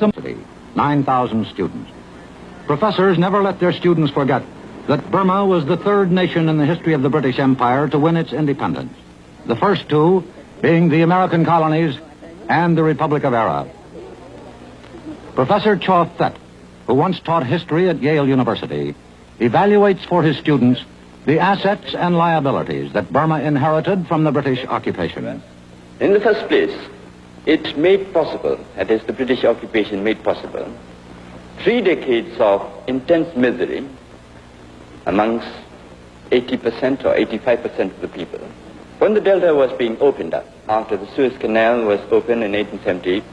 University, 9,000 students. Professors never let their students forget that Burma was the third nation in the history of the British Empire to win its independence. The first two being the American colonies and the Republic of Era. Professor Kyaw Thet, who once taught history at Yale University, evaluates for his students the assets and liabilities that Burma inherited from the British occupation. In the first place, it made possible, that is, the British occupation made possible, 3 decades of intense misery amongst 80% or 85% of the people. When the Delta was being opened up, after the Suez Canal was opened in 1870,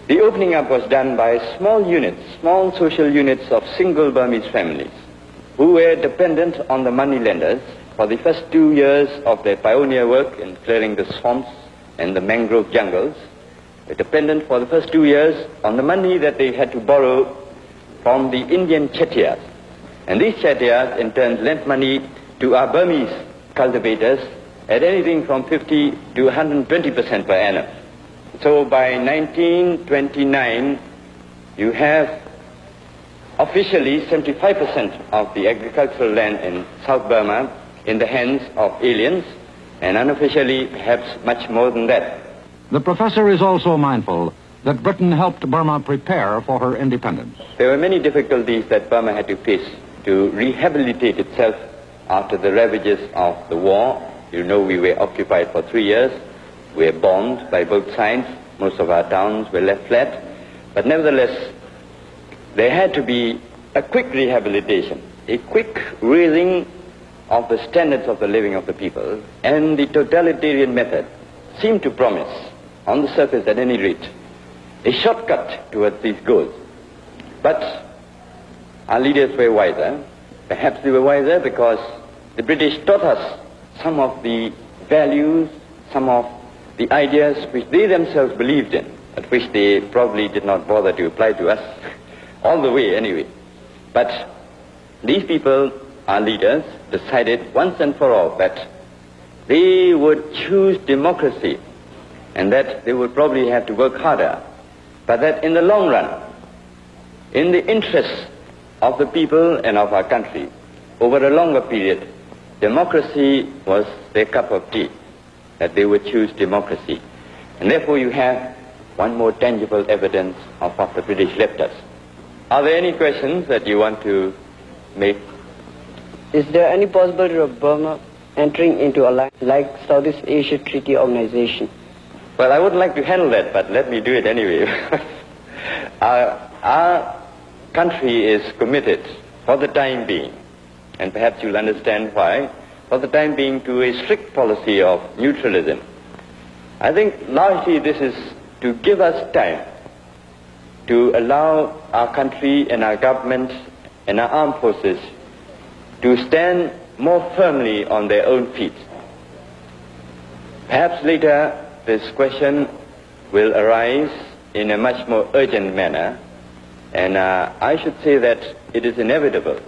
the opening up was done by small units, small social units of single Burmese families, who were dependent on the moneylenders for the first 2 years of their pioneer work in clearing the swamps and the mangrove jungles. They were dependent for the first 2 years on the money that they had to borrow from the Indian chettiars. And these chettiars in turn lent money to our Burmese cultivators at anything from 50 to 120% per annum. So by 1929, you have officially 75% of the agricultural land in South Burma in the hands of aliens, and unofficially perhaps much more than that. The professor is also mindful that Britain helped Burma prepare for her independence. There were many difficulties that Burma had to face to rehabilitate itself after the ravages of the war. You know, we were occupied for 3 years. We were bombed by both sides. Most of our towns were left flat. But nevertheless, there had to be a quick rehabilitation, a quick raising of the standards of the living of the people, and the totalitarian method seemed to promise, on the surface at any rate, a shortcut towards these goals. But our leaders were wiser. Perhaps they were wiser because the British taught us some of the values, some of the ideas which they themselves believed in, but which they probably did not bother to apply to us, all the way anyway. But these people, our leaders, decided once and for all that they would choose democracy and that they would probably have to work harder, but that in the long run, in the interests of the people and of our country, over a longer period, democracy was their cup of tea, that they would choose democracy. And therefore you have one more tangible evidence of what the British left us. Are there any questions that you want to make? Is there any possibility of Burma entering into a like Southeast Asia Treaty Organization? Well, I wouldn't like to handle that, but let me do it anyway. Our country is committed for the time being, and perhaps you'll understand why, for the time being to a strict policy of neutralism. I think largely this is to give us time to allow our country and our government and our armed forces to stand more firmly on their own feet. Perhaps later this question will arise in a much more urgent manner, and I should say that it is inevitable